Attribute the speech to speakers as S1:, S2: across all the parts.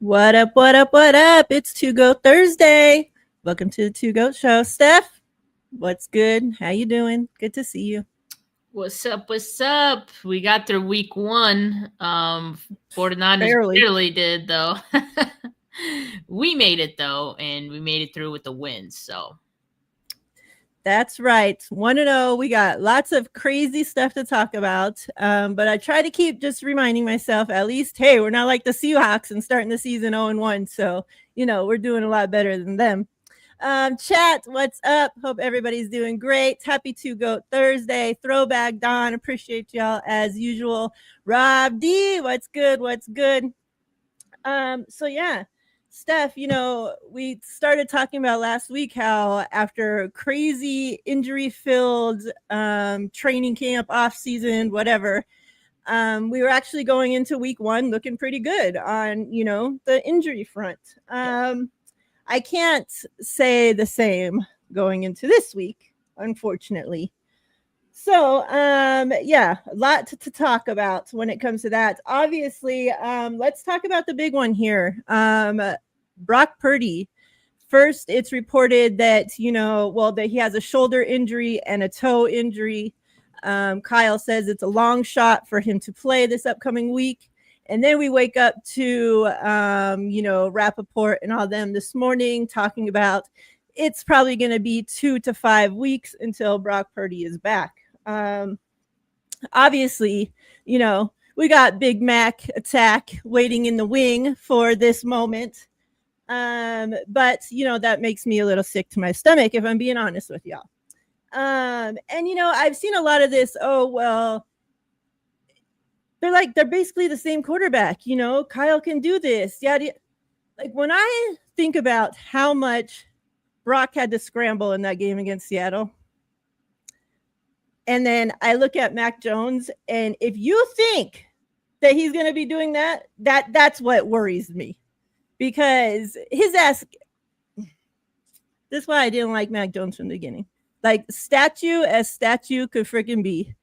S1: What up, what up, what up? It's Two Goat Thursday. Welcome to the Two Goat Show. Steph, what's good? How you doing? Good to see you.
S2: What's up? What's up? We got through week one. 49ers
S1: Barely.
S2: barely did, though. We made it, though, and we made it through with the wins. So
S1: That's right. 1-0. We got lots of crazy stuff to talk about. But I try to keep just reminding myself, at least, hey, we're not like the Seahawks and starting the season 0-1. So, we're doing a lot better than them. Chat, what's up? Hope everybody's doing great. Happy Two Goat Thursday. Throwback Don. Appreciate y'all as usual. Rob D, what's good? What's good? So yeah, Steph, we started talking about last week how after crazy injury filled training camp, off season, whatever, we were actually going into week one looking pretty good on, the injury front. I can't say the same going into this week, unfortunately. So, yeah, a lot to talk about when it comes to that. Obviously, let's talk about the big one here. Brock Purdy. First, it's reported that, that he has a shoulder injury and a toe injury. Kyle says it's a long shot for him to play this upcoming week. And then we wake up to, Rappaport and all them this morning talking about it's probably going to be 2 to 5 weeks until Brock Purdy is back. Obviously, we got Big Mac attack waiting in the wing for this moment. But, that makes me a little sick to my stomach, if I'm being honest with y'all. And, I've seen a lot of this. Oh, well, they're basically the same quarterback, Kyle can do this. Yeah. Like when I think about how much Brock had to scramble in that game against Seattle, and then I look at Mac Jones, and if you think that he's going to be doing that's what worries me, because his ass. That's why I didn't like Mac Jones from the beginning. Like statue as statue could freaking be.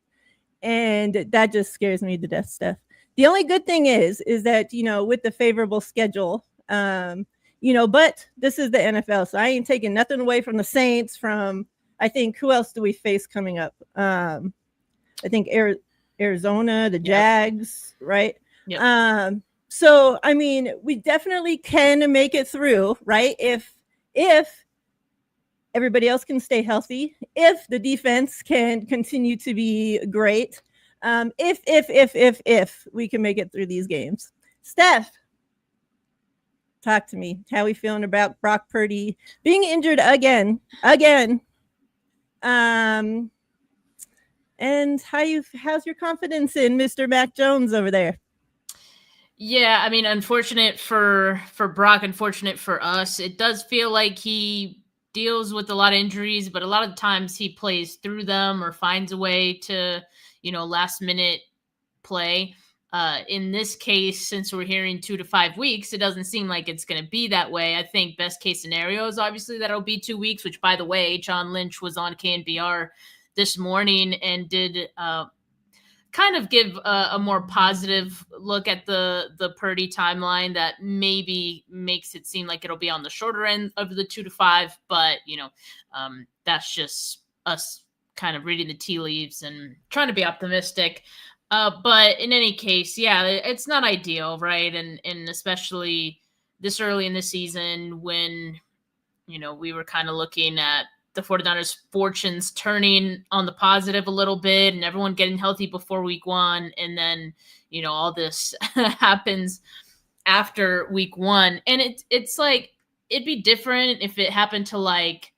S1: And that just scares me to death, Steph. The only good thing is that, with the favorable schedule, but this is the NFL. So I ain't taking nothing away from the Saints, from, I think, who else do we face coming up? I think Arizona, the Jags, right?
S2: Yep.
S1: So, I mean, we definitely can make it through, right? If everybody else can stay healthy, if the defense can continue to be great, if we can make it through these games. Steph, talk to me. How are we feeling about Brock Purdy being injured again? And how's your confidence in Mr. Mac Jones over there?
S2: Yeah, I mean, unfortunate for Brock, unfortunate for us. It does feel like he deals with a lot of injuries, but a lot of the times he plays through them or finds a way to, last minute play. In this case, since we're hearing 2 to 5 weeks, it doesn't seem like it's going to be that way. I think best case scenario is obviously that it'll be 2 weeks, which, by the way, John Lynch was on KNBR this morning and did kind of give a more positive look at the Purdy timeline that maybe makes it seem like it'll be on the shorter end of the 2 to 5, but that's just us kind of reading the tea leaves and trying to be optimistic. But in any case, yeah, it's not ideal, right? And especially this early in the season when we were kind of looking at the 49ers fortunes turning on the positive a little bit and everyone getting healthy before week one. And then, all this happens after week one. And it's like, it'd be different if it happened to like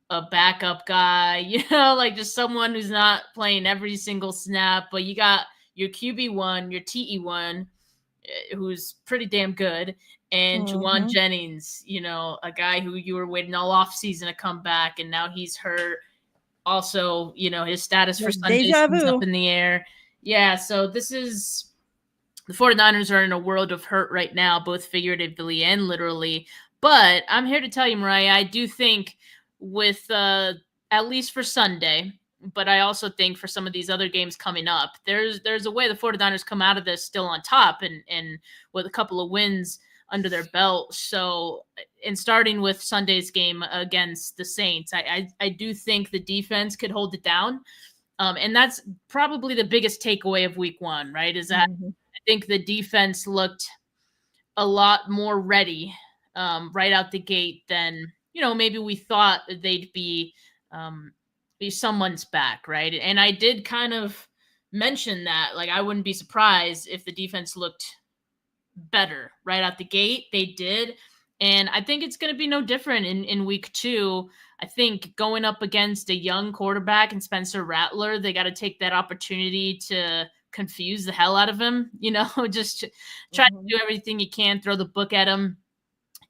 S2: a backup guy, like just someone who's not playing every single snap, but you got your QB1, your TE1, who's pretty damn good, and Juwan Jennings, a guy who you were waiting all off season to come back, and now he's hurt. Also, his status for Sunday is up in the air. Yeah, so this is the 49ers are in a world of hurt right now, both figuratively and literally. But I'm here to tell you, Mariah, I do think with at least for Sunday, but I also think for some of these other games coming up, there's a way the 49ers come out of this still on top and with a couple of wins under their belt. So, and starting with Sunday's game against the Saints, I do think the defense could hold it down. And that's probably the biggest takeaway of week one, right? Is that I think the defense looked a lot more ready right out the gate than, maybe we thought they'd be someone's back, right? And I did kind of mention that, like, I wouldn't be surprised if the defense looked better right out the gate. They did. And I think it's going to be no different in week two. I think going up against a young quarterback and Spencer Rattler, they got to take that opportunity to confuse the hell out of him, just try to do everything you can, throw the book at him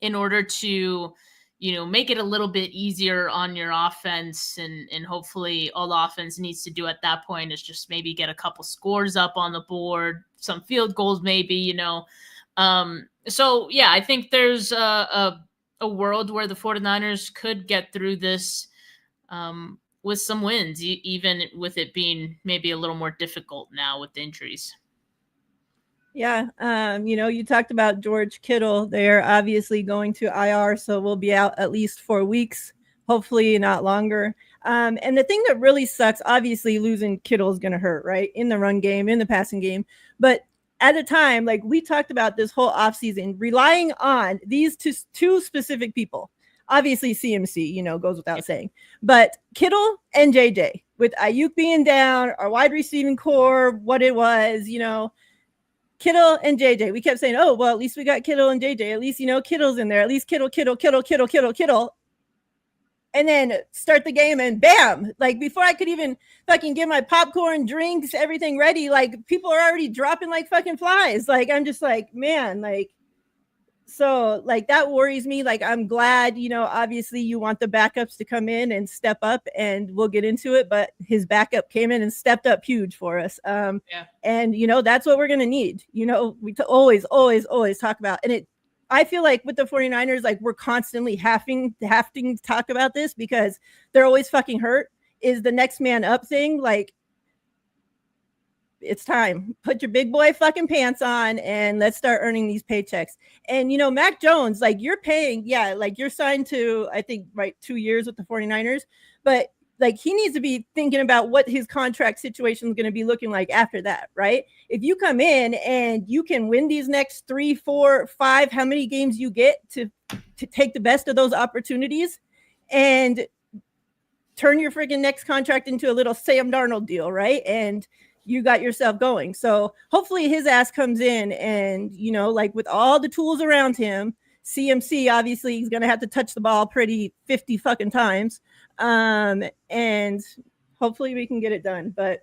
S2: in order to, make it a little bit easier on your offense. And hopefully all the offense needs to do at that point is just maybe get a couple scores up on the board, some field goals, maybe, So yeah, I think there's a world where the 49ers could get through this with some wins, even with it being maybe a little more difficult now with the injuries.
S1: Yeah. You talked about George Kittle. They're obviously going to IR, so we'll be out at least 4 weeks, hopefully not longer. And the thing that really sucks, obviously losing Kittle is going to hurt, right? In the run game, in the passing game. But at a time, like we talked about this whole offseason, relying on these two specific people. Obviously, CMC, goes without saying. But Kittle and JJ, with Ayuk being down, our wide receiving core, what it was, Kittle and JJ. We kept saying, oh, well, at least we got Kittle and JJ. At least, Kittle's in there. At least Kittle. And then start the game and bam, like before I could even fucking get my popcorn, drinks, everything ready, like people are already dropping like fucking flies. Like, I'm just like, man, like, so like that worries me. Like, I'm glad, obviously you want the backups to come in and step up, and we'll get into it, but his backup came in and stepped up huge for us. And that's what we're going to need. We always talk about, and I feel like with the 49ers, like we're constantly having to talk about this because they're always fucking hurt. Is the next man up thing. Like, it's time. Put your big boy fucking pants on and let's start earning these paychecks. And, Mac Jones, like you're paying, like you're signed to, I think, right, 2 years with the 49ers, but like he needs to be thinking about what his contract situation is going to be looking like after that, right? If you come in and you can win these next 3, 4, 5, how many games you get to take the best of those opportunities and turn your freaking next contract into a little Sam Darnold deal, right? And you got yourself going. So hopefully his ass comes in and, like with all the tools around him, CMC, obviously he's going to have to touch the ball pretty 50 fucking times. And hopefully we can get it done, but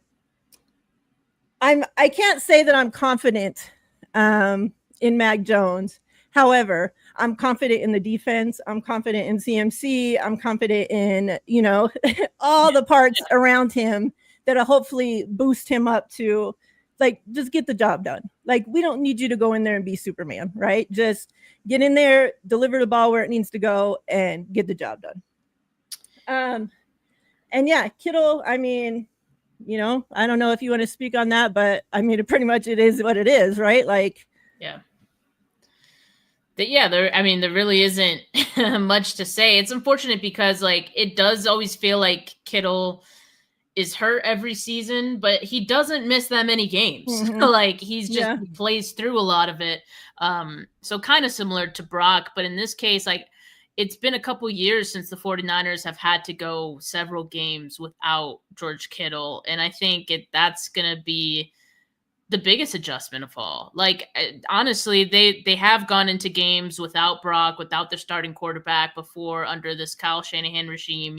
S1: I can't say that I'm confident, in Mac Jones. However, I'm confident in the defense. I'm confident in CMC. I'm confident in, all the parts around him that'll hopefully boost him up to like, just get the job done. Like, we don't need you to go in there and be Superman, right? Just get in there, deliver the ball where it needs to go and get the job done. And yeah, Kittle, I mean, I don't know if you want to speak on that, but I mean, it is what it is, right? Like,
S2: yeah. There really isn't much to say. It's unfortunate because like, it does always feel like Kittle is hurt every season, but he doesn't miss that many games. Like he's just plays through a lot of it. So kind of similar to Brock, but in this case, like it's been a couple years since the 49ers have had to go several games without George Kittle. And I think that's going to be the biggest adjustment of all. Like, honestly, they have gone into games without Brock, without their starting quarterback before under this Kyle Shanahan regime,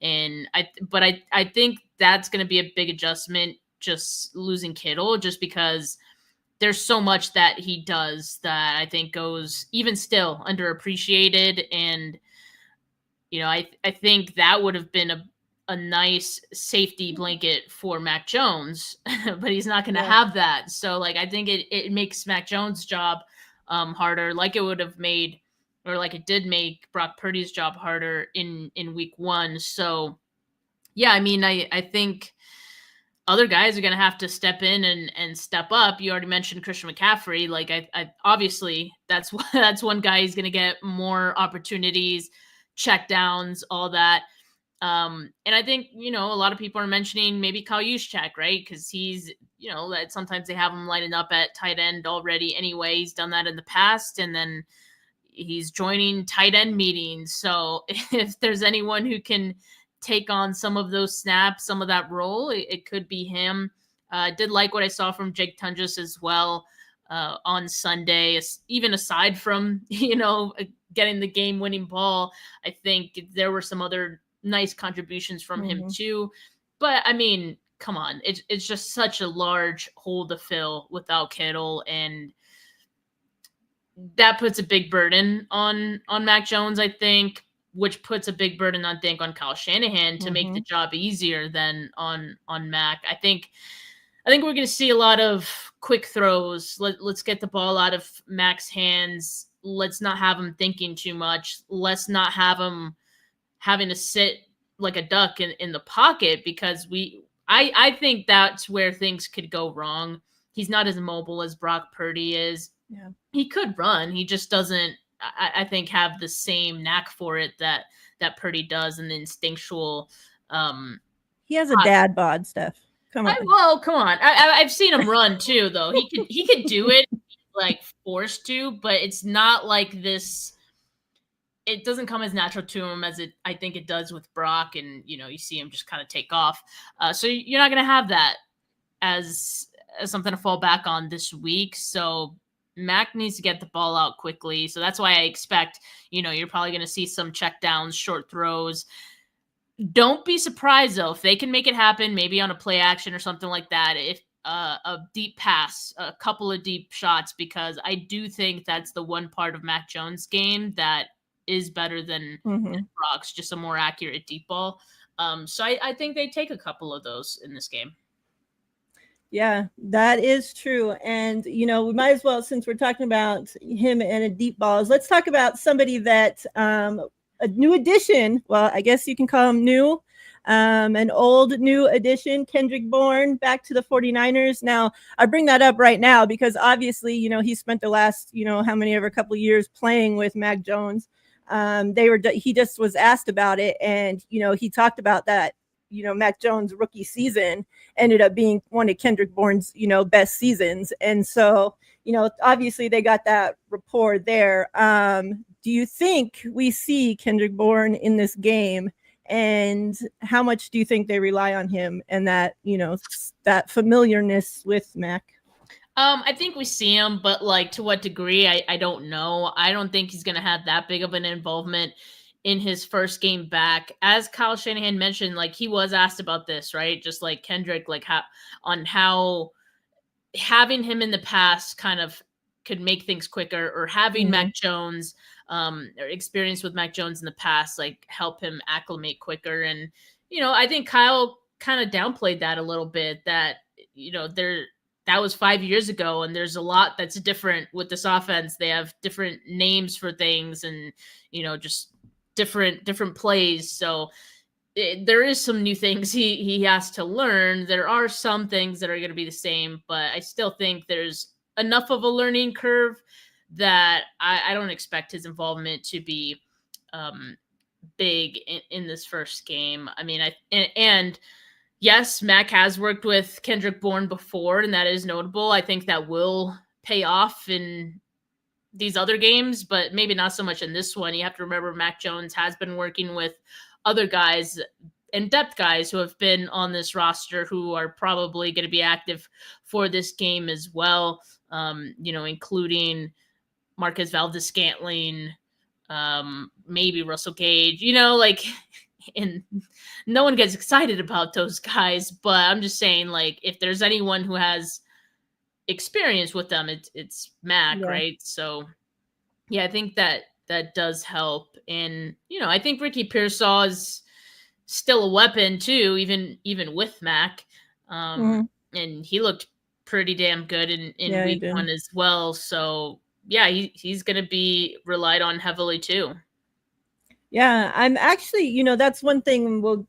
S2: and I think that's going to be a big adjustment, just losing Kittle, just because there's so much that he does that I think goes even still underappreciated. And, I think that would have been a nice safety blanket for Mac Jones, but he's not going to have that. So like, I think it makes Mac Jones' job harder, like it would have made, or like it did make Brock Purdy's job harder in week one. So yeah, I mean, I think other guys are going to have to step in and step up. You already mentioned Christian McCaffrey. Like I obviously that's that's one guy who's going to get more opportunities, check downs, all that. And I think, a lot of people are mentioning maybe Kyle Juszczyk, right? Because he's, that sometimes they have him lining up at tight end already anyway. He's done that in the past, and then he's joining tight end meetings. So if there's anyone who can take on some of those snaps, some of that role, it could be him. I did like what I saw from Jake Tunges as well on Sunday, even aside from, getting the game-winning ball. I think there were some other nice contributions from him too. But, I mean, come on. It's just such a large hole to fill without Kittle, and that puts a big burden on Mac Jones, I think, which puts a big burden, I think, on Kyle Shanahan to make the job easier than on Mac. I think we're going to see a lot of quick throws. Let's get the ball out of Mac's hands. Let's not have him thinking too much. Let's not have him having to sit like a duck in the pocket, because I think that's where things could go wrong. He's not as mobile as Brock Purdy is.
S1: Yeah.
S2: He could run. He just doesn't, I think, have the same knack for it that Purdy does, and the instinctual.
S1: He has a dad bod stuff. Come on.
S2: Come on. I've seen him run too, though. He could do it, like forced to, but it's not like this. It doesn't come as natural to him as I think it does with Brock, and you see him just kind of take off. So you're not going to have that as something to fall back on this week. So Mac needs to get the ball out quickly. So that's why I expect, you're probably going to see some check downs, short throws. Don't be surprised, though, if they can make it happen, maybe on a play action or something like that, if a deep pass, a couple of deep shots, because I do think that's the one part of Mac Jones' game that is better than Brock's, just a more accurate deep ball. So I think they take a couple of those in this game.
S1: Yeah, that is true. And, we might as well, since we're talking about him and a deep balls, let's talk about somebody that a new addition. Well, I guess you can call him new, an old new addition, Kendrick Bourne, back to the 49ers. Now, I bring that up right now because obviously, he spent the last, a couple of years playing with Mac Jones. He just was asked about it, and, he talked about that. Mac Jones' rookie season ended up being one of Kendrick Bourne's, best seasons. And so, obviously they got that rapport there. Do you think we see Kendrick Bourne in this game? And how much do you think they rely on him and that, that familiarness with Mac?
S2: I think we see him, but to what degree, I don't know. I don't think he's going to have that big of an involvement in his first game back. As Kyle Shanahan mentioned, he was asked about this, right? Just like Kendrick, how having him in the past kind of could make things quicker, or having Mac Jones, or experience with Mac Jones in the past, help him acclimate quicker. And, I think Kyle kind of downplayed that a little bit, that, that was 5 years ago, and there's a lot that's different with this offense. They have different names for things, and, just different plays. So there is some new things he has to learn. There are some things that are going to be the same, but I still think there's enough of a learning curve that I don't expect his involvement to be big in this first game. I mean, and yes, Mac has worked with Kendrick Bourne before, and that is notable. I think that will pay off in these other games, but maybe not so much in this one. You have to remember Mac Jones has been working with other guys and depth guys who have been on this roster who are probably going to be active for this game as well. Including Marquez Valdes-Scantling, maybe Russell Gage, and no one gets excited about those guys, but I'm just saying, if there's anyone who has experience with them, it's Mac, right? So yeah, I think that does help. And I think Ricky Pearsall is still a weapon too, even with Mac. And he looked pretty damn good in week one as well. So yeah, he's gonna be relied on heavily too.
S1: Yeah, I'm actually, that's one thing we'll,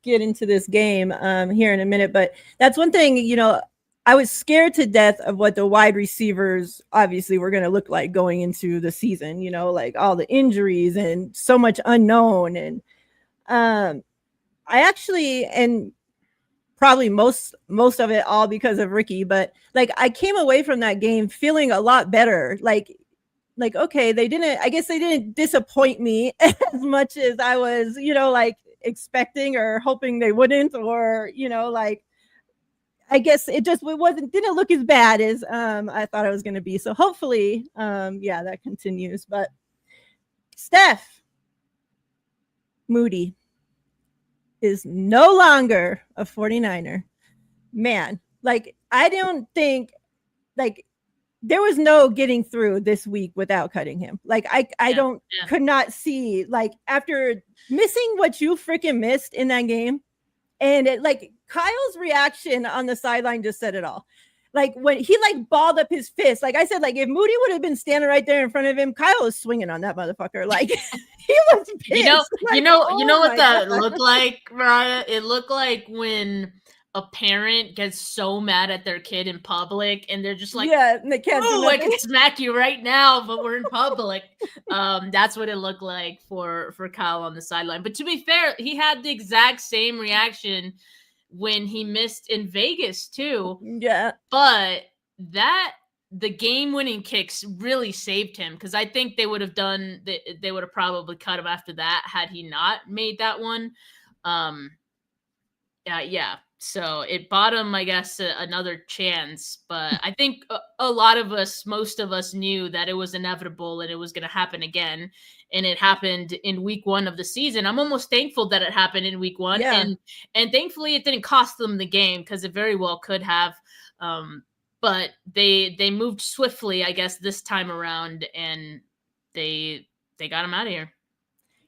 S1: get into this game here in a minute, but that's one thing, you know, I was scared to death of what the wide receivers obviously were going to look like going into the season, you know, like all the injuries and so much unknown. And I actually, and probably most of it all because of Ricky, but like I came away from that game feeling a lot better. Like okay, I guess they didn't disappoint me as much as I was, you know, like expecting or hoping they wouldn't, or, you know, like I guess it didn't look as bad as I thought it was going to be. So hopefully yeah, that continues. But Steph Moody is no longer a 49er. Man, like I don't think like there was no getting through this week without cutting him. Like I could not see, like, after missing what you freaking missed in that game. And it, like, Kyle's reaction on the sideline just said it all. Like when he like balled up his fist, like I said, like if Moody would have been standing right there in front of him, Kyle was swinging on that motherfucker. Like he was pissed.
S2: You know
S1: oh
S2: what that
S1: God.
S2: looked like, Mariah? It looked like when a parent gets so mad at their kid in public and they're just like,
S1: yeah, and they can't do
S2: oh, I
S1: nothing.
S2: can smack you right now, but we're in public. That's what it looked like for Kyle on the sideline. But to be fair, he had the exact same reaction when he missed in Vegas too.
S1: Yeah.
S2: But the game-winning kicks really saved him, because I think they would have probably cut him after that had he not made that one. Yeah. So it bought him, I guess, another chance. But I think most of us knew that it was inevitable and it was going to happen again. And it happened in week 1 of the season. I'm almost thankful that it happened in week 1.
S1: Yeah.
S2: And thankfully it didn't cost them the game, because it very well could have. But they moved swiftly, I guess, this time around, and they got him out of here.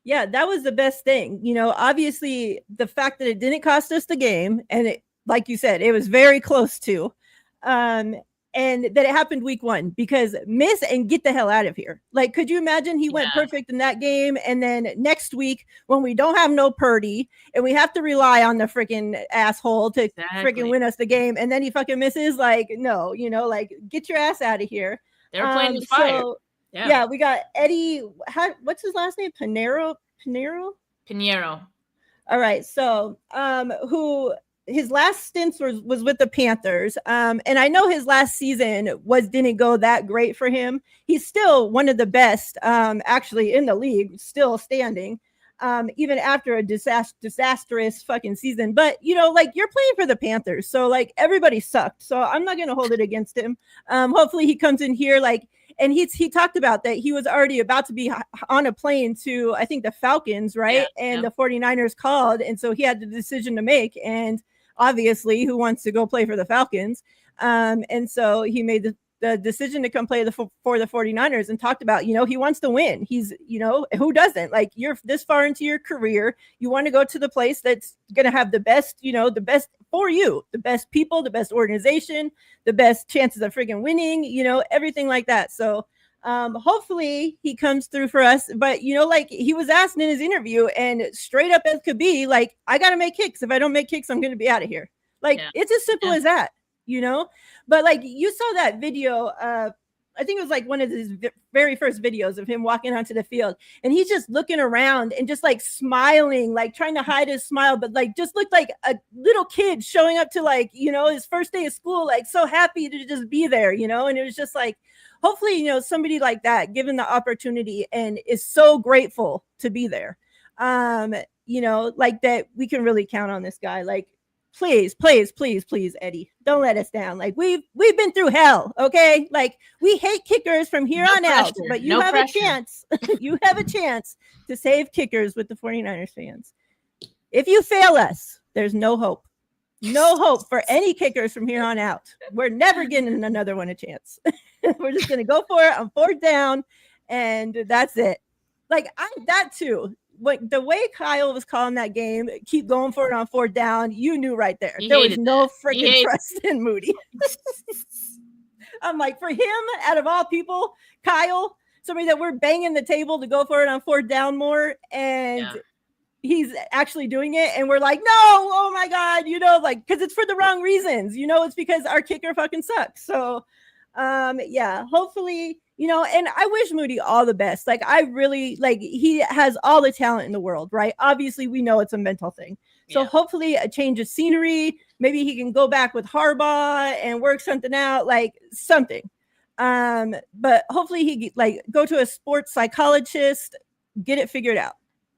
S1: Yeah, that was the best thing. You know, obviously the fact that it didn't cost us the game, and it, like you said, it was very close to, and that it happened week 1, because miss and get the hell out of here. Like, could you imagine he went perfect in that game, and then next week when we don't have no Purdy and we have to rely on the freaking asshole to freaking win us the game, and then he fucking misses? Like, no, you know, like, get your ass out of here.
S2: They're playing with fire.
S1: So, yeah, we got Eddie. What's his last name? Pinheiro. All right. So, who his last stints was with the Panthers. And I know his last season didn't go that great for him. He's still one of the best, actually, in the league, still standing, even after a disastrous fucking season. But, you know, like, you're playing for the Panthers, so like everybody sucked. So I'm not going to hold it against him. Hopefully he comes in here like. And he talked about that he was already about to be on a plane to, I think, the Falcons, right? Yeah, and the 49ers called. And so he had the decision to make. And obviously, who wants to go play for the Falcons? And so he made the decision to come play for the 49ers, and talked about, you know, he wants to win. He's, you know, who doesn't? Like, you're this far into your career. You want to go to the place that's going to have the best, you know, the best for you, the best people, the best organization, the best chances of freaking winning, you know, everything like that. So hopefully he comes through for us. But, you know, like, he was asked in his interview, and straight up as could be, like, I got to make kicks. If I don't make kicks, I'm going to be out of here. Like, it's as simple as that, you know? But like, you saw that video, I think it was like one of his very first videos of him walking onto the field, and he's just looking around and just like smiling, like trying to hide his smile, but like just looked like a little kid showing up to, like, you know, his first day of school, like so happy to just be there, you know? And it was just like, hopefully, you know, somebody like that given the opportunity and is so grateful to be there, you know, like that, we can really count on this guy. Like, please, Eddie, don't let us down. Like, we've been through hell, okay? Like, we hate kickers from here on out, but you have a chance. You have a chance to save kickers with the 49ers fans. If you fail us, there's no hope. No hope for any kickers from here on out. We're never getting another one a chance. We're just going to go for it on 4th down, and that's it. Like, that too. The way Kyle was calling that game, keep going for it on 4th down, you knew right there. There was no freaking trust in Moody. I'm like, for him, out of all people, Kyle, somebody that we're banging the table to go for it on 4th down more, and he's actually doing it, and we're like, no, oh my god, like, because it's for the wrong reasons, it's because our kicker fucking sucks. So yeah, hopefully, and I wish Moody all the best. Like, I really, like, he has all the talent in the world, right? Obviously, we know it's a mental thing. So hopefully a change of scenery, maybe he can go back with Harbaugh and work something out, like something. But hopefully he like go to a sports psychologist, get it figured out,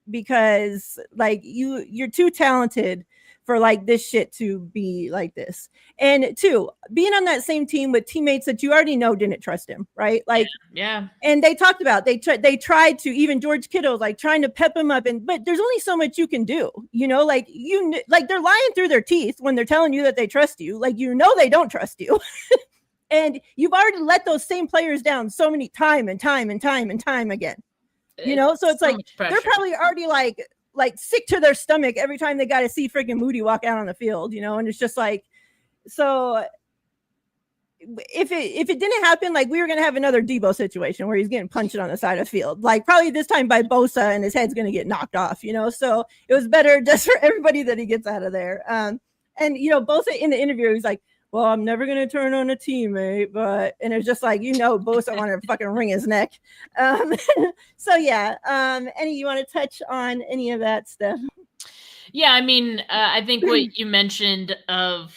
S1: because like you're too talented for like this shit to be like this. And two, being on that same team with teammates that you already know didn't trust him, right? Like,
S2: yeah.
S1: And they talked about they tried to, even George Kittle, like trying to pep him up, but there's only so much you can do, like they're lying through their teeth when they're telling you that they trust you, like they don't trust you. And you've already let those same players down so many time and time again. So it's like they're probably already like sick to their stomach every time they got to see freaking Moody walk out on the field, and it's just like, so if it didn't happen, like we were going to have another Debo situation where he's getting punched on the side of the field, like probably this time by Bosa, and his head's going to get knocked off, so it was better just for everybody that he gets out of there. And Bosa in the interview, he's like, well, I'm never going to turn on a teammate, and it's just like, Bosa wanted to fucking wring his neck. So yeah. Any, you want to touch on any of that stuff?
S2: Yeah. I mean, I think what you mentioned of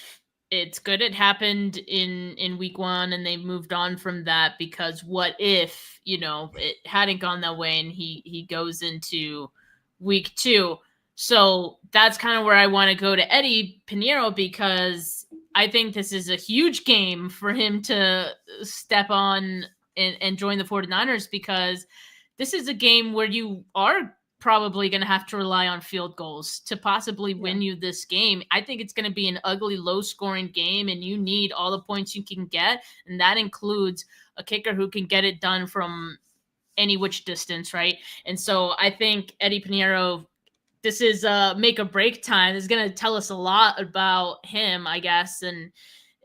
S2: it's good it happened in week 1 and they moved on from that, because what if, it hadn't gone that way and he goes into week 2. So that's kind of where I want to go to Eddie Piñeiro, because I think this is a huge game for him to step on and join the 49ers, because this is a game where you are probably going to have to rely on field goals to possibly win you this game. I think it's going to be an ugly, low-scoring game, and you need all the points you can get, and that includes a kicker who can get it done from any which distance, right? And so I think Eddie Piñeiro, this is make or break time. It's going to tell us a lot about him, I guess, and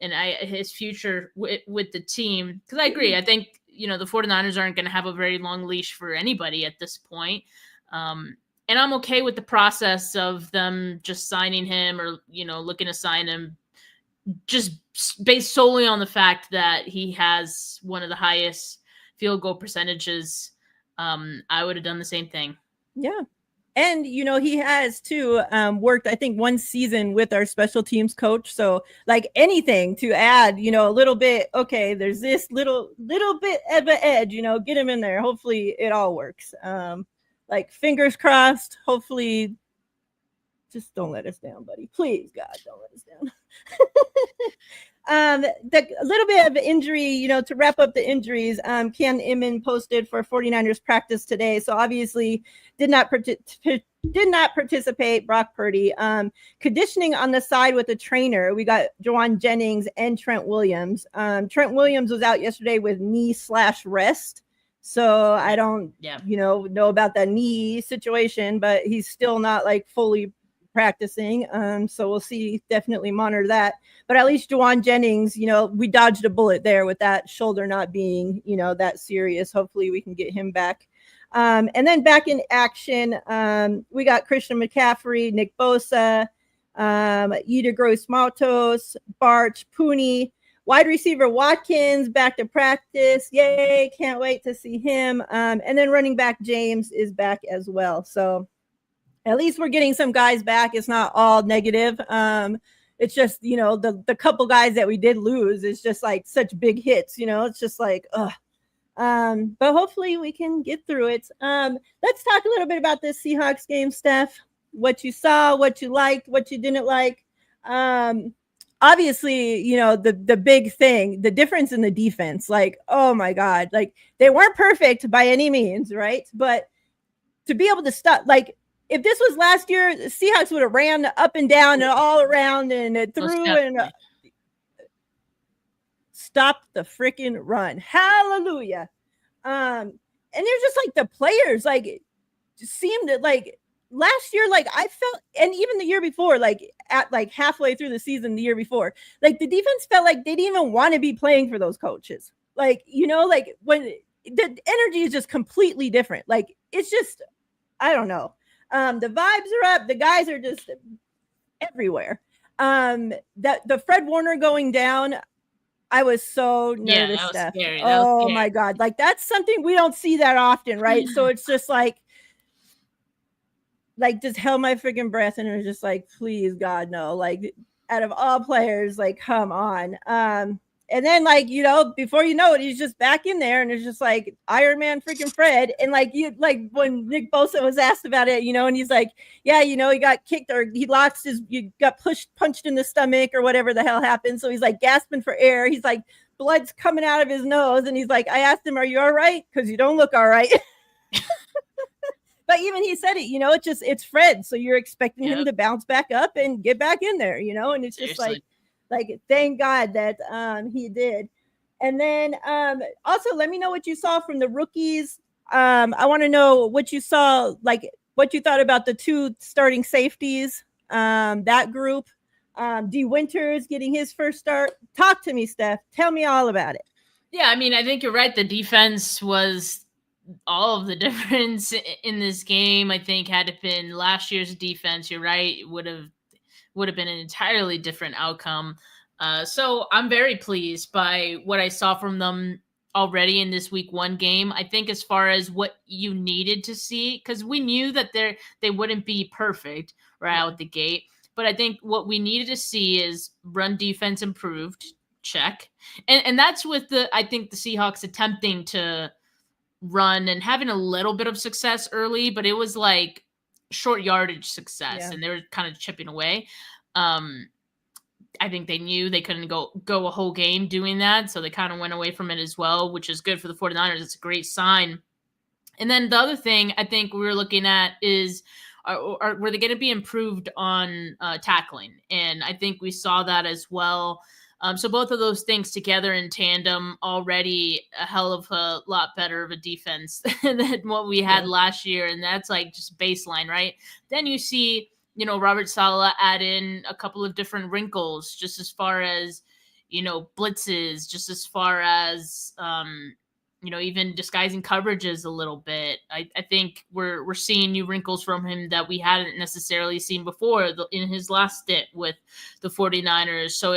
S2: his future with the team. Because I agree. I think, the 49ers aren't going to have a very long leash for anybody at this point. And I'm okay with the process of them just signing him or, looking to sign him just based solely on the fact that he has one of the highest field goal percentages. I would have done the same thing.
S1: Yeah. And, he has too worked, I think, 1 season with our special teams coach. So like anything to add, a little bit, okay, there's this little bit of an edge, get him in there. Hopefully it all works. Like fingers crossed, hopefully just don't let us down, buddy. Please, God, don't let us down. The little bit of injury, to wrap up the injuries, Ken Inman posted for 49ers practice today. So obviously did not participate. Brock Purdy, conditioning on the side with the trainer. We got Jauan Jennings and Trent Williams. Trent Williams was out yesterday with knee/rest. So I don't, know about that knee situation, but he's still not like fully practicing. So we'll see, definitely monitor that. But at least Jauan Jennings, we dodged a bullet there with that shoulder not being, that serious. Hopefully we can get him back. And then back in action, we got Christian McCaffrey, Nick Bosa, Yetur Gross-Matos, Barch, Pooney, wide receiver Watkins back to practice. Yay, can't wait to see him. And then running back James is back as well. So at least we're getting some guys back. It's not all negative. It's just, the couple guys that we did lose is just like such big hits, it's just like, ugh. But hopefully we can get through it. Let's talk a little bit about this Seahawks game, Steph. What you saw, what you liked, what you didn't like. Obviously, the big thing, the difference in the defense, like, oh my God, like they weren't perfect by any means, right? But to be able to stop, like, if this was last year, the Seahawks would have ran up and down and all around and through and stopped the freaking run. Hallelujah. And they're just like the players, like, just seemed to, like, last year, like I felt, and even the year before, like at like halfway through the season, the year before, like the defense felt like they didn't even want to be playing for those coaches. Like, like when the energy is just completely different. Like, it's just, I don't know. The vibes are up. The guys are just everywhere. The Fred Warner going down, I was so nervous,
S2: that was
S1: Steph.
S2: scary.
S1: Oh my God. Like that's something we don't see that often, right? So it's just like just held my freaking breath and it was just like, please God, no. Like out of all players, like come on. And then like, before you know it, he's just back in there and it's just like Iron Man freaking Fred. And like when Nick Bosa was asked about it, and he's like, yeah, he got kicked or he you got punched in the stomach or whatever the hell happened. So he's like gasping for air. He's like, blood's coming out of his nose. And he's like, I asked him, are you all right? Because you don't look all right. But even he said it, it's Fred. So you're expecting him to bounce back up and get back in there, and it's just like, thank God that he did. And then also let me know what you saw from the rookies. I want to know what you saw, like what you thought about the 2 starting safeties, that group. D Winters getting his first start. Talk to me, Steph. Tell me all about it.
S2: Yeah, I mean, I think you're right. The defense was all of the difference in this game. I think had it been last year's defense, you're right, it would have been an entirely different outcome. So I'm very pleased by what I saw from them already in this week 1 game. I think as far as what you needed to see, because we knew that they wouldn't be perfect right out the gate, but I think what we needed to see is run defense improved, check. And that's with I think the Seahawks attempting to run and having a little bit of success early, but it was like short yardage success and they were kind of chipping away. I think they knew they couldn't go a whole game doing that, so they kind of went away from it as well, which is good for the 49ers. It's a great sign. And then the other thing I think we were looking at is were they going to be improved on tackling? And I think we saw that as well. So both of those things together in tandem, already a hell of a lot better of a defense than what we had last year. And that's like just baseline, right? Then you see, Robert Saleh add in a couple of different wrinkles, just as far as, blitzes, just as far as, even disguising coverages a little bit. I think we're seeing new wrinkles from him that we hadn't necessarily seen before in his last stint with the 49ers. So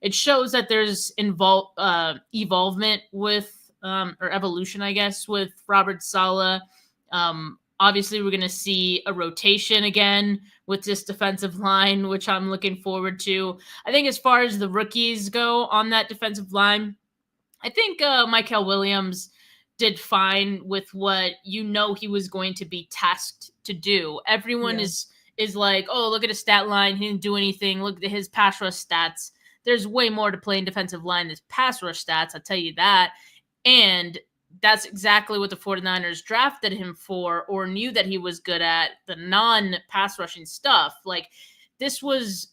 S2: it shows that there's evolvement with, or evolution, I guess, with Robert Saleh. Obviously, we're going to see a rotation again with this defensive line, which I'm looking forward to. I think as far as the rookies go on that defensive line, I think Mykel Williams did fine with what he was going to be tasked to do. Everyone is like, oh, look at his stat line. He didn't do anything. Look at his pass rush stats. There's way more to playing defensive line than pass rush stats, I'll tell you that. And that's exactly what the 49ers drafted him for, or knew that he was good at, the non-pass rushing stuff. Like, this was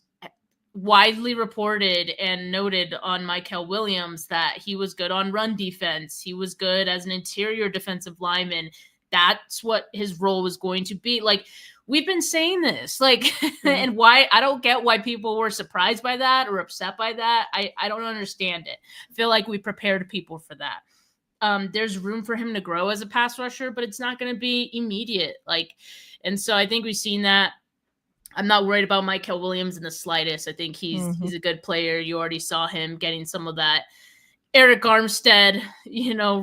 S2: widely reported and noted on Mykel Williams that he was good on run defense. He was good as an interior defensive lineman. That's what his role was going to be. Like, we've been saying this, like, and why I don't get why people were surprised by that or upset by that. I don't understand it. I feel like we prepared people for that. There's room for him to grow as a pass rusher, but it's not going to be immediate. And so I think we've seen that. I'm not worried about Mykel Williams in the slightest. I think he's a good player. You already saw him getting some of that Eric Armstead,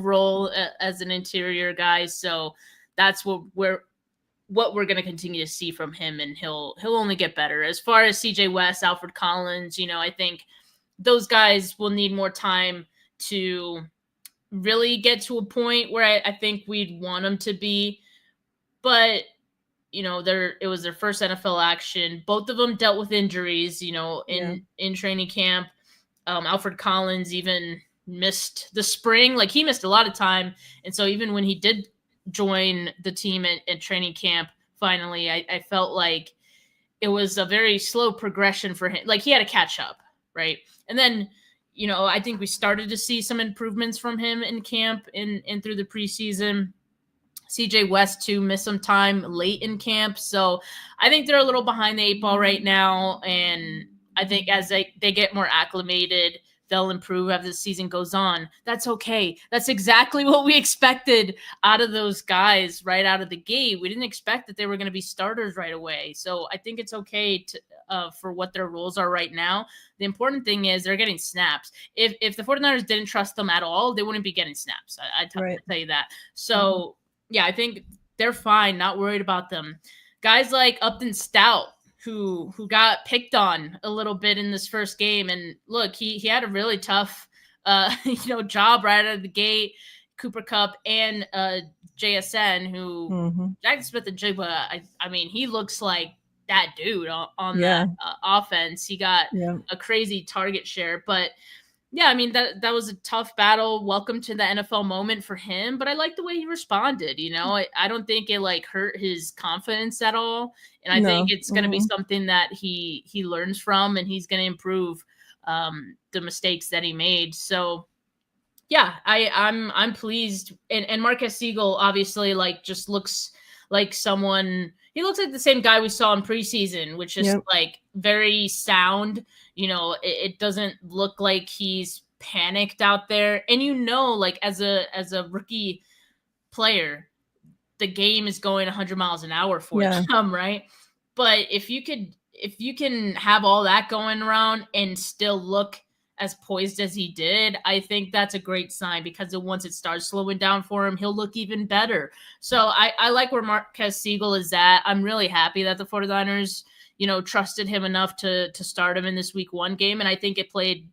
S2: role as an interior guy. So that's what we're going to continue to see from him, and he'll only get better. As far as CJ West, Alfred Collins, I think those guys will need more time to really get to a point where I think we'd want them to be. But it was their first NFL action. Both of them dealt with injuries, in training camp. Alfred Collins even missed the spring. Like, he missed a lot of time. And so even when he did join the team at training camp, finally, I felt like it was a very slow progression for him. Like, he had to catch up, right? And then, I think we started to see some improvements from him in camp and through the preseason. CJ West too missed some time late in camp. So I think they're a little behind the 8 ball right now. And I think as they get more acclimated they'll improve as the season goes on. That's okay. That's exactly what we expected out of those guys right out of the gate. We didn't expect that they were going to be starters right away. So I think it's okay to for what their roles are right now. The important thing is they're getting snaps. If the 49ers didn't trust them at all, they wouldn't be getting snaps. I tell you that. So yeah, I think they're fine. Not worried about them. Guys like Upton Stout, who got picked on a little bit in this first game. And look, he had a really tough job right out of the gate. Cooper Kupp and JSN, who Jack Smith-Njigba, I mean, he looks like that dude on that offense. He got a crazy target share, but yeah, I mean, that was a tough battle. Welcome to the NFL moment for him, but I like the way he responded. I don't think it like hurt his confidence at all, and I think it's going to be something that he learns from, and he's going to improve the mistakes that he made. So yeah, I'm pleased, and Marquez Siegel obviously like just looks like someone. He looks like the same guy we saw in preseason, which is like very sound. It doesn't look like he's panicked out there. And like as a rookie player, the game is going 100 miles an hour for him, right? But if you can have all that going around and still look as poised as he did, I think that's a great sign, because once it starts slowing down for him, he'll look even better. So I like where Marquez Siegel is at. I'm really happy that the 49ers, trusted him enough to start him in this week 1 game. And I think it played,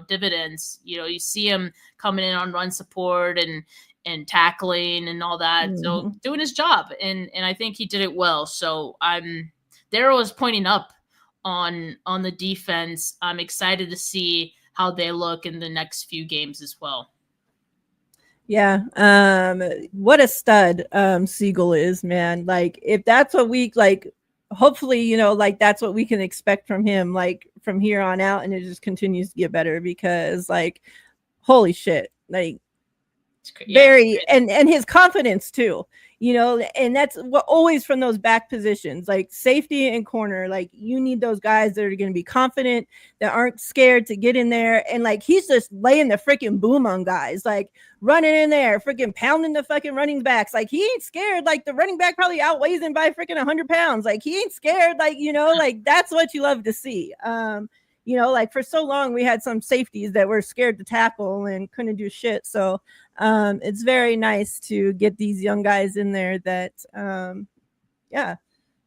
S2: dividends. You see him coming in on run support and tackling and all that. So doing his job. And I think he did it well. So Daryl was pointing up on the defense. I'm excited to see how they look in the next few games as well.
S1: Yeah. What a stud Siegel is, man. Like, if that's what we like, hopefully, like that's what we can expect from him, like from here on out, and it just continues to get better, because like, holy shit, like and his confidence too, and that's what always from those back positions, like safety and corner, like you need those guys that are going to be confident, that aren't scared to get in there. And like, he's just laying the freaking boom on guys, like running in there, freaking pounding the fucking running backs. Like, he ain't scared. Like, the running back probably outweighs him by freaking 100 pounds. Like, he ain't scared. Like, like that's what you love to see. Like for so long we had some safeties that were scared to tackle and couldn't do shit. So it's very nice to get these young guys in there that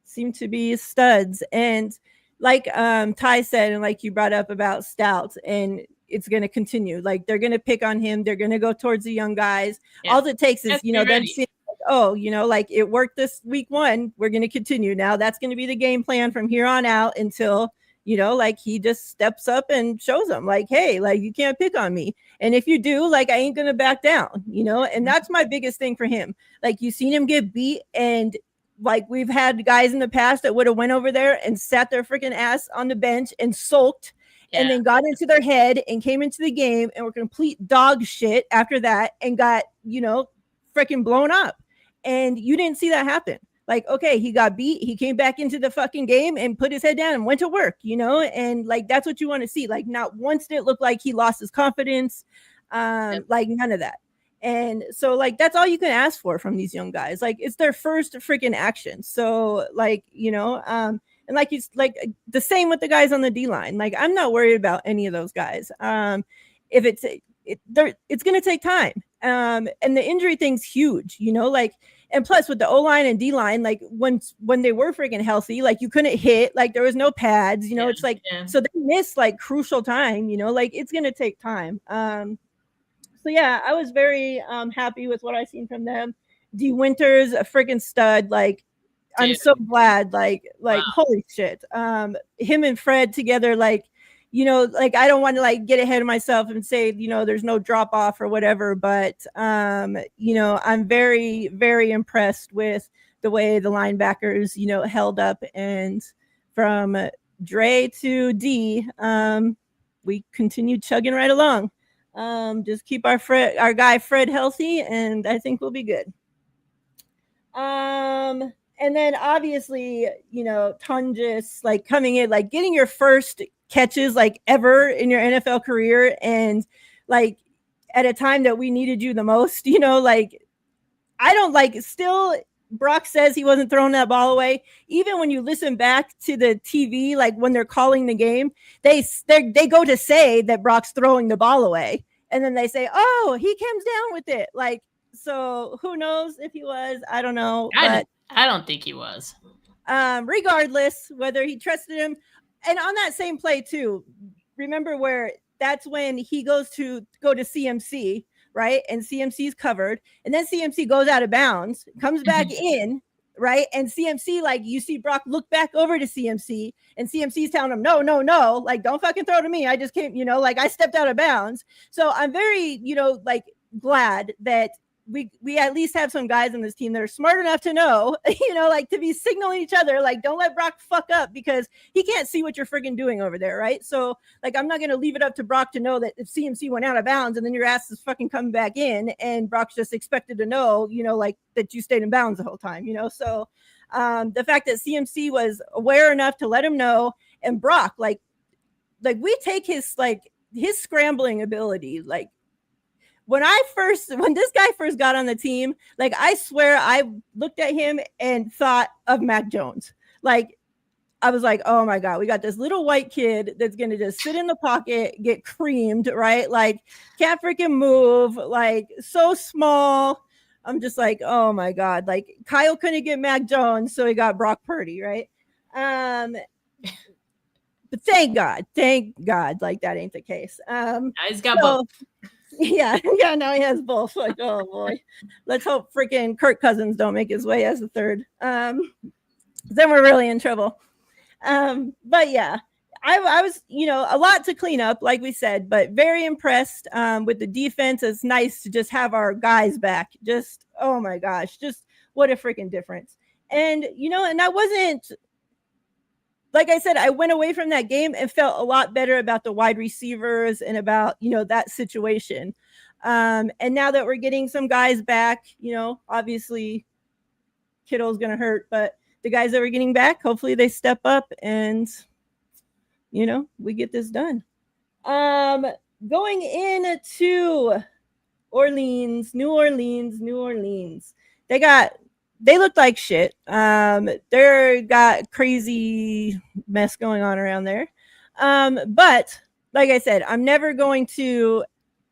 S1: seem to be studs. And like Ty said, and like you brought up about Stout, and it's going to continue. Like, they're going to pick on him. They're going to go towards the young guys. All it takes is, them seeing, like it worked this week 1. We're going to continue. Now that's going to be the game plan from here on out until like he just steps up and shows them like, hey, like you can't pick on me. And if you do, like, I ain't going to back down, and that's my biggest thing for him. Like, you've seen him get beat, and like we've had guys in the past that would have went over there and sat their freaking ass on the bench and sulked and then got into their head and came into the game and were complete dog shit after that and got, freaking blown up. And you didn't see that happen. Like, okay, he got beat. He came back into the fucking game and put his head down and went to work, and like, that's what you want to see. Like, not once did it look like he lost his confidence. Like, none of that. And so like, that's all you can ask for from these young guys. Like, it's their first freaking action. So like, and like, it's like the same with the guys on the D line. Like, I'm not worried about any of those guys. If it's going to take time. And the injury thing's huge, like, and plus with the O-line and D-line, like when they were freaking healthy, like you couldn't hit, like there was no pads, it's like, so they missed like crucial time, like it's going to take time. So yeah, I was very happy with what I seen from them. D Winters, a freaking stud. Like, dude, I'm so glad, like wow. Holy shit. Him and Fred together, like, like I don't want to like get ahead of myself and say, there's no drop off or whatever, but I'm very, very impressed with the way the linebackers, held up. And from Dre to D, we continued chugging right along. Just keep our guy Fred healthy, and I think we'll be good. And then obviously, Tonjes, like coming in, like getting your first catches like ever in your NFL career, and like at a time that we needed you the most, you know, like I don't like still Brock says he wasn't throwing that ball away. Even when you listen back to the TV, like when they're calling the game, they go to say that Brock's throwing the ball away, and then they say, "Oh, he comes down with it." Like, so who knows if he was? I don't know. But
S2: I don't think he was.
S1: Regardless, whether he trusted him, and on that same play too, remember where that's when he goes to CMC, right? And CMC's covered, and then CMC goes out of bounds, comes back in, right? And CMC, like you see Brock look back over to CMC, and CMC's telling him, no, like don't fucking throw to me. I just came, you know, like I stepped out of bounds. So I'm very, you know, like glad that we at least have some guys on this team that are smart enough to know, you know, like to be signaling each other, like don't let Brock fuck up because he can't see what you're friggin' doing over there, right? So like I'm not gonna leave it up to Brock to know that if CMC went out of bounds and then your ass is fucking coming back in and Brock's just expected to know, you know, like that you stayed in bounds the whole time, you know. So the fact that CMC was aware enough to let him know, and Brock, like we take his scrambling ability, like when this guy first got on the team, like I swear I looked at him and thought of Mac Jones. Like I was like, oh my God, we got this little white kid that's going to just sit in the pocket, get creamed, right? Like can't freaking move, like so small. I'm just like, oh my God, like Kyle couldn't get Mac Jones, so he got Brock Purdy, right? But thank God, like that ain't the case.
S2: He's got both.
S1: Yeah, now he has both. Like, oh boy, let's hope freaking Kirk Cousins don't make his way as a third. Then we're really in trouble. But yeah, I was, you know, a lot to clean up, like we said, but very impressed with the defense. It's nice to just have our guys back. Just, oh my gosh, just what a freaking difference. And, you know, and I wasn't, like I said, I went away from that game and felt a lot better about the wide receivers and about, you know, that situation. And now that we're getting some guys back, you know, obviously Kittle's going to hurt, but the guys that we're getting back, hopefully they step up and, you know, we get this done. Going into New Orleans. They looked like shit. They got crazy mess going on around there. But like I said, I'm never going to,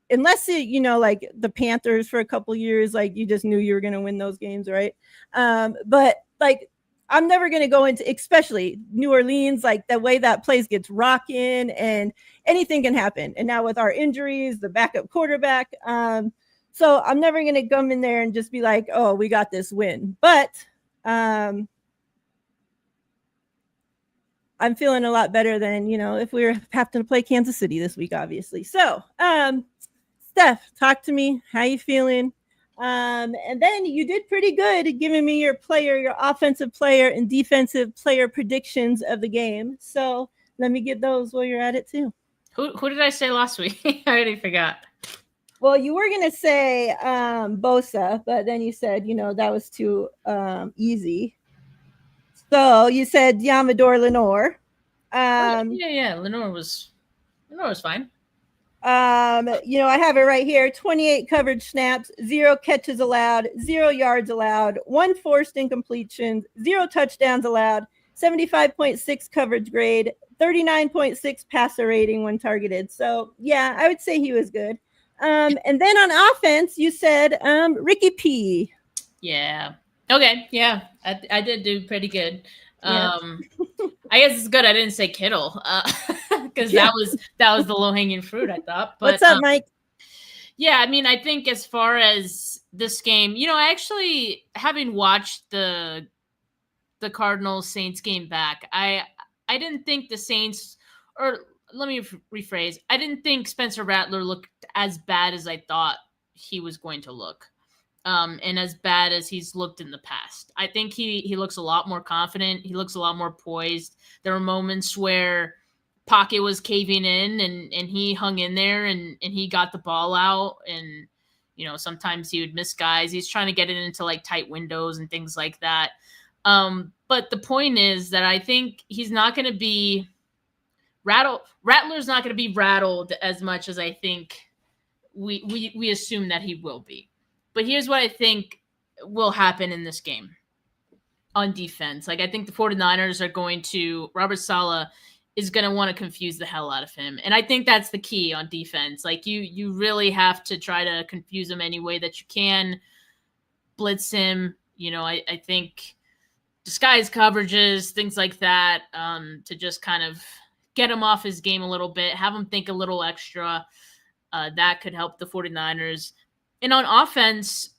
S1: unless it, you know, like the Panthers for a couple years, like you just knew you were going to win those games, right? But like I'm never going to go into, especially New Orleans, like the way that place gets rocking and anything can happen. And now with our injuries, the backup quarterback, so I'm never going to come in there and just be like, oh, we got this win. But I'm feeling a lot better than, you know, if we were having to play Kansas City this week, obviously. So, Steph, talk to me. How you feeling? And then you did pretty good giving me your offensive player and defensive player predictions of the game. So let me get those while you're at it too.
S2: Who did I say last week? I already forgot.
S1: Well, you were going to say Bosa, but then you said, you know, that was too easy. So you said Yamador Lenore.
S2: Yeah. Lenore was fine.
S1: You know, I have it right here. 28 coverage snaps, 0 catches allowed, 0 yards allowed, 1 forced incompletion, 0 touchdowns allowed, 75.6 coverage grade, 39.6 passer rating when targeted. So, yeah, I would say he was good. And then on offense, you said Ricky P.
S2: Yeah. Okay. Yeah, I did do pretty good.
S1: Yeah.
S2: I guess it's good I didn't say Kittle because that was the low hanging fruit, I thought. But,
S1: what's up, Mike?
S2: Yeah, I mean, I think as far as this game, you know, actually having watched the Cardinals Saints game back, I didn't think the Saints, or let me rephrase, I didn't think Spencer Rattler looked as bad as I thought he was going to look. And as bad as he's looked in the past. I think he looks a lot more confident. He looks a lot more poised. There were moments where pocket was caving in and he hung in there and he got the ball out. And, you know, sometimes he would miss guys. He's trying to get it into like tight windows and things like that. But the point is that I think he's not going to be Rattler's not going to be rattled as much as I think we assume that he will be. But here's what I think will happen in this game on defense. Like, I think the 49ers are going to, Robert Saleh is going to want to confuse the hell out of him. And I think that's the key on defense. Like, you really have to try to confuse him any way that you can, blitz him. I think disguise coverages, things like that, to just kind of get him off his game a little bit, have him think a little extra. That could help the 49ers. And on offense,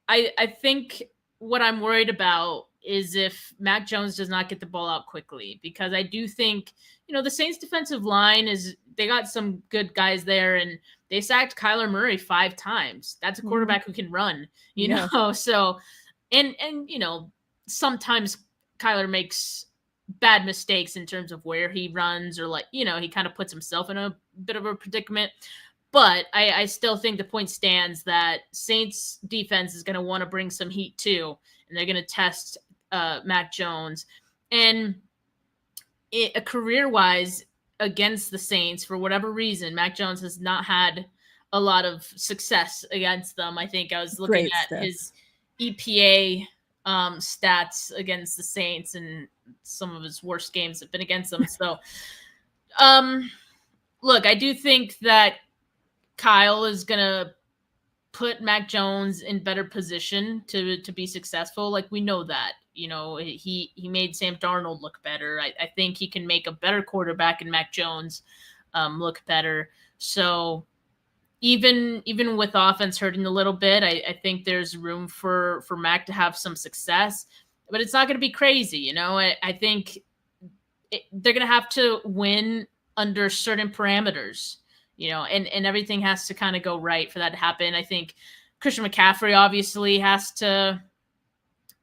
S2: I think what I'm worried about is if Mac Jones does not get the ball out quickly, because I do think, the Saints defensive line they got some good guys there, and they sacked Kyler Murray 5 times. That's a quarterback who can run, know? So, and sometimes Kyler makes bad mistakes in terms of where he runs, or he kind of puts himself in a bit of a predicament. But I still think the point stands that Saints defense is going to want to bring some heat too, and they're going to test Mac Jones. And career-wise against the Saints, for whatever reason, Mac Jones has not had a lot of success against them. I think I was looking at his EPA stats against the Saints, and some of his worst games have been against them. So, look, I do think that Kyle is going to put Mac Jones in better position to be successful. Like, we know that, he made Sam Darnold look better. I think he can make a better quarterback in Mac Jones look better. So even with offense hurting a little bit, I think there's room for Mac to have some success, but it's not going to be crazy. I think they're going to have to win under certain parameters. And everything has to kind of go right for that to happen. I think Christian McCaffrey obviously has to,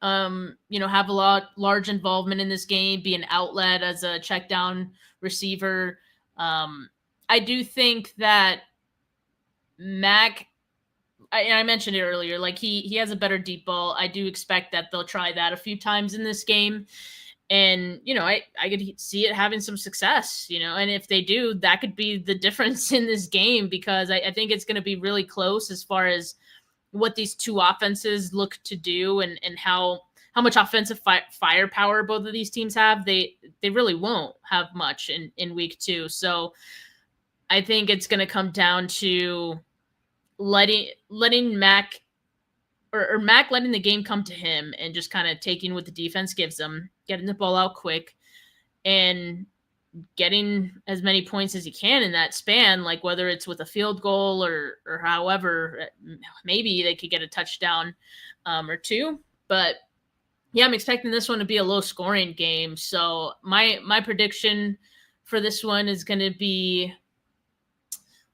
S2: have large involvement in this game, be an outlet as a check down receiver. I do think that Mac, I mentioned it earlier, like he has a better deep ball. I do expect that they'll try that a few times in this game. And, I could see it having some success, and if they do, that could be the difference in this game, because I think it's going to be really close as far as what these two offenses look to do, and how much offensive firepower both of these teams have. They really won't have much in week 2. So I think it's going to come down to letting Mac or Mac letting the game come to him, and just kind of taking what the defense gives him, getting the ball out quick, and getting as many points as he can in that span, like whether it's with a field goal or however, maybe they could get a touchdown or 2. But yeah, I'm expecting this one to be a low scoring game. So my prediction for this one is going to be,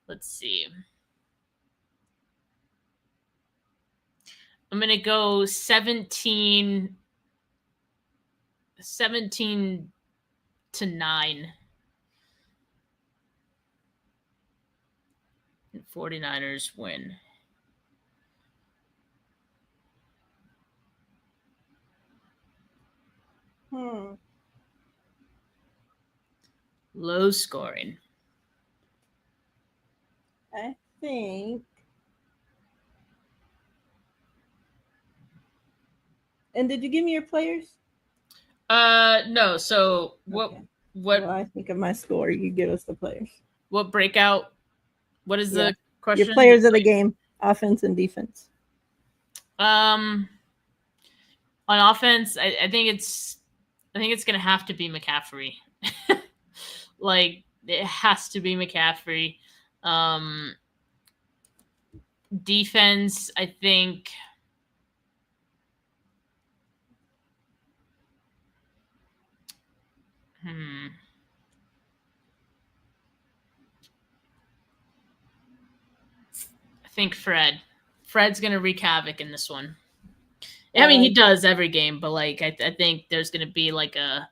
S2: let's see, I'm going to go 17 to 9. 49ers win. Low scoring.
S1: I think. And did you give me your players?
S2: No. So what?
S1: Okay.
S2: What?
S1: Well, I think of my score. You give us the players.
S2: What breakout? What is the question?
S1: Your players of the game, offense and defense.
S2: On offense, I think it's going to have to be McCaffrey. Like, it has to be McCaffrey. Defense, I think. I think Fred's going to wreak havoc in this one. I mean, he does every game, but like I think there's going to be like a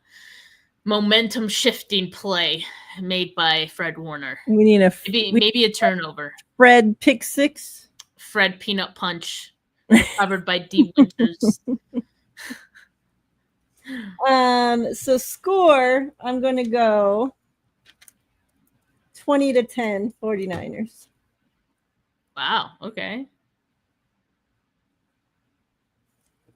S2: momentum shifting play made by Fred Warner.
S1: We need
S2: maybe a turnover.
S1: Fred pick 6.
S2: Fred peanut punch covered by D Winters.
S1: So score, I'm going to go 20-10 49ers.
S2: Wow. Okay.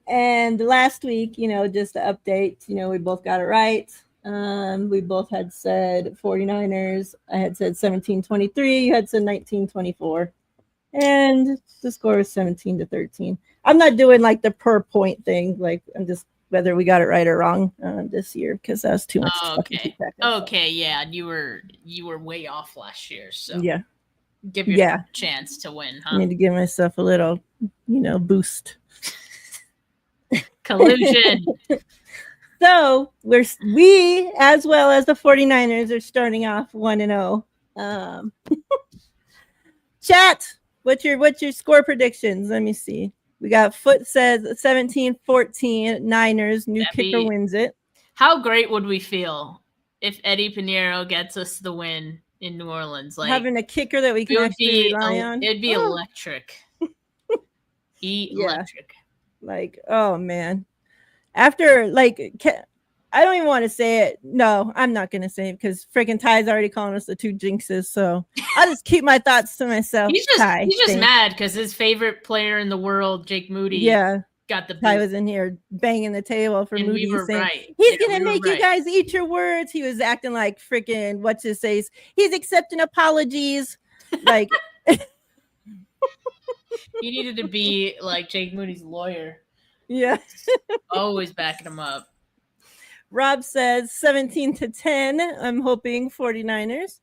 S1: And last week, just to update, we both got it right. We both had said 49ers. I had said 17-23. You had said 19-24. And the score was 17-13. I'm not doing like the per point thing. Like I'm just whether we got it right or wrong this year because that was too much to fucking keep track of.
S2: Okay, yeah. You were way off last year, so
S1: yeah.
S2: Give yourself a chance to win, huh?
S1: I need to give myself a little, boost.
S2: Collusion.
S1: So we as well as the 49ers are starting off 1-0. Chat, what's your score predictions? Let me see. We got Foot says 17-14 Niners. New kicker wins it.
S2: How great would we feel if Eddie Pinheiro gets us the win in New Orleans? Like
S1: having a kicker that we can actually rely on.
S2: It'd be electric. Electric.
S1: Like, oh man. After I don't even want to say it. No, I'm not gonna say it because freaking Ty's already calling us the two jinxes. So I'll just keep my thoughts to myself.
S2: He's just mad because his favorite player in the world, Jake Moody, got the boot.
S1: Ty was in here banging the table for
S2: and
S1: Moody
S2: we were
S1: saying
S2: right.
S1: He's gonna make you guys eat your words. He was acting like freaking what's his face. He's accepting apologies. Like
S2: he needed to be like Jake Moody's lawyer.
S1: Yeah.
S2: Always backing him up.
S1: Rob says 17-10. I'm hoping 49ers.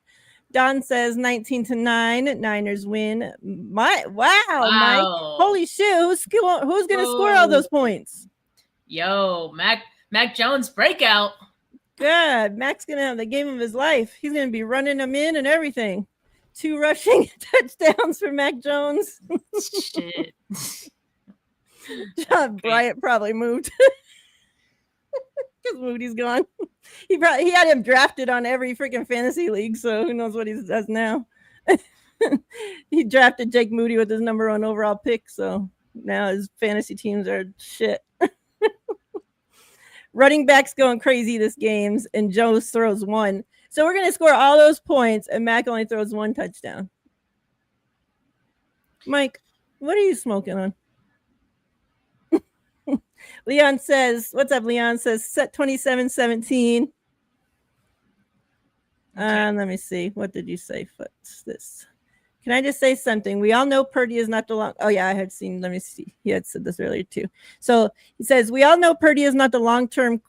S1: Don says 19-9. Niners win. Mike. Holy shit. Who's gonna score all those points?
S2: Yo, Mac Jones breakout.
S1: Good. Mac's gonna have the game of his life. He's gonna be running them in and everything. 2 rushing touchdowns for Mac Jones.
S2: Shit.
S1: John Bryant probably moved because Moody's gone. He had him drafted on every freaking fantasy league, so who knows what he does now. He drafted Jake Moody with his number 1 overall pick, so now his fantasy teams are shit. Running backs going crazy this games, and Jones throws 1. So we're gonna score all those points, and Mac only throws 1 touchdown. Mike, what are you smoking on? Leon says, what's up, Leon? Says set 27-17. Let me see. What did you say? What's this? Can I just say something? We all know Purdy is not the long. Oh, yeah, I had seen. Let me see. He had said this earlier, too. So he says, we all know Purdy is not the long-term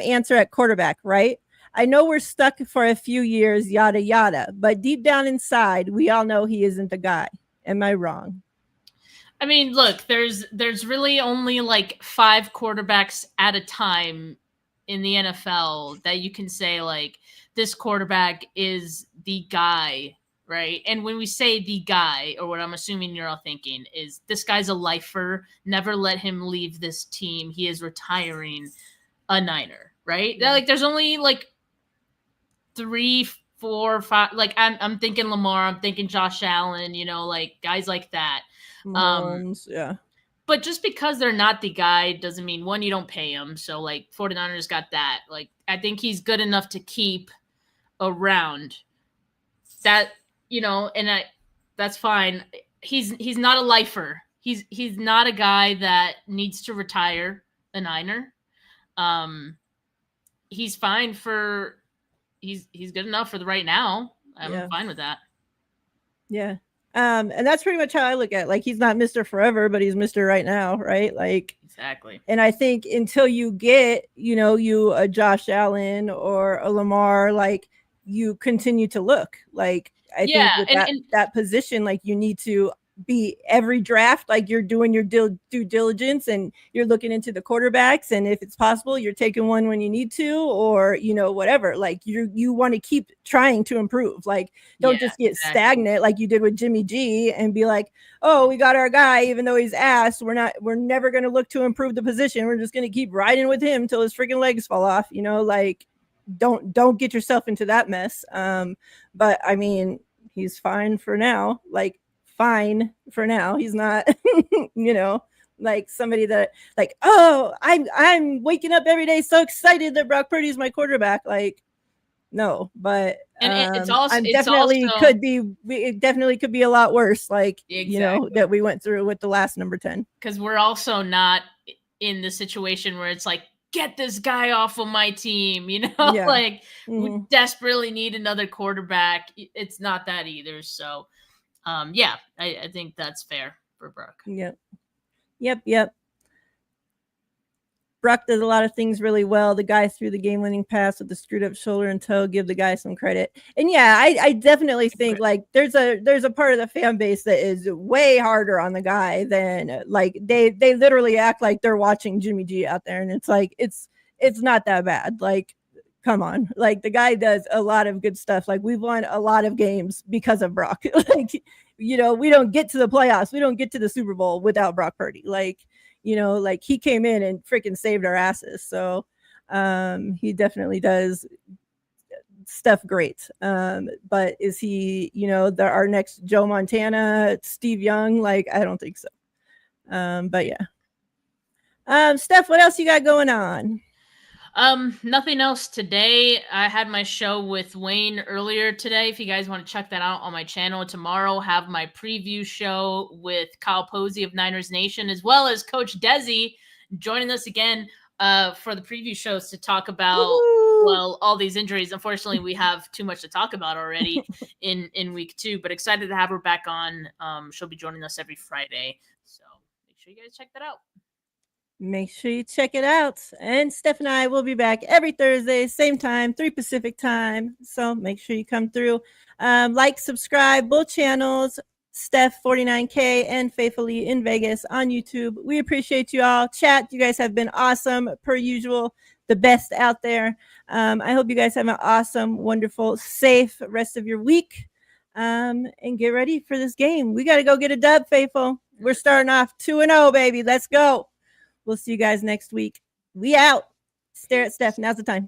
S1: answer at quarterback, right? I know we're stuck for a few years, yada, yada. But deep down inside, we all know he isn't the guy. Am I wrong?
S2: I mean, look, there's really only like 5 quarterbacks at a time in the NFL that you can say like this quarterback is the guy, right? And when we say the guy, or what I'm assuming you're all thinking is this guy's a lifer, never let him leave this team. He is retiring a Niner, right? Yeah. Like there's only like 3, 4, 5. Like I'm thinking Lamar, I'm thinking Josh Allen, like guys like that.
S1: Yeah.
S2: But just because they're not the guy doesn't mean, one, you don't pay him. So, like, 49ers got that. Like, I think he's good enough to keep around. That, and that's fine. He's not a lifer. He's not a guy that needs to retire a Niner. He's fine he's good enough for the right now. I'm fine with that.
S1: Yeah. And that's pretty much how I look at it. Like, he's not Mr. Forever, but he's Mr. Right Now, right? Like,
S2: exactly.
S1: And I think until you get, you a Josh Allen or a Lamar, like, you continue to look. Like, I think with that position, like, you need to be every draft, like, you're doing your due diligence and you're looking into the quarterbacks, and if it's possible, you're taking one when you need to, or whatever. Like, you want to keep trying to improve. Like, don't just get stagnant like you did with Jimmy G and be like, oh, we got our guy even though he's ass. We're never going to look to improve the position. We're just going to keep riding with him till his freaking legs fall off. Like, don't get yourself into that mess. But I mean, he's fine for now. Like, fine for now. He's not, like somebody that like, oh, I'm waking up every day so excited that Brock Purdy is my quarterback. Like, no, but
S2: And it's
S1: I'm
S2: also
S1: definitely could be. It definitely could be a lot worse. Like
S2: exactly
S1: that we went through with the last number 10.
S2: because we're also not in the situation where it's like, get this guy off of my team,
S1: Yeah.
S2: like we
S1: Mhm.
S2: desperately need another quarterback. It's not that either. So, yeah, I think that's fair for Brooke.
S1: Yep. Yep. Brock does a lot of things really well. The guy threw the game-winning pass with the screwed up shoulder and toe. Give the guy some credit. And yeah, I definitely think like there's a part of the fan base that is way harder on the guy than like they literally act like they're watching Jimmy G out there, and it's like it's not that bad. Like, come on, like the guy does a lot of good stuff. Like we've won a lot of games because of Brock. Like, we don't get to the playoffs, we don't get to the Super Bowl without Brock Purdy. Like, like he came in and freaking saved our asses. So he definitely does stuff great. But is he, our next Joe Montana, Steve Young? Like, I don't think so. But yeah. Steph, what else you got going on?
S2: Nothing else today. I had my show with Wayne earlier today. If you guys want to check that out on my channel, tomorrow have my preview show with Kyle Posey of Niners Nation, as well as Coach Desi joining us again for the preview shows to talk about all these injuries. Unfortunately, we have too much to talk about already in week 2, but excited to have her back on. She'll be joining us every Friday, so make sure you guys check that out.
S1: Make sure you check it out. And Steph and I will be back every Thursday, same time, 3 Pacific time. So make sure you come through. Like, subscribe, both channels, Steph 49K and Faithfully in Vegas on YouTube. We appreciate you all. Chat, you guys have been awesome, per usual, the best out there. I hope you guys have an awesome, wonderful, safe rest of your week. And get ready for this game. We got to go get a dub, Faithful. We're starting off 2-0, baby. Let's go. We'll see you guys next week. We out. Stare at Steph. Now's the time.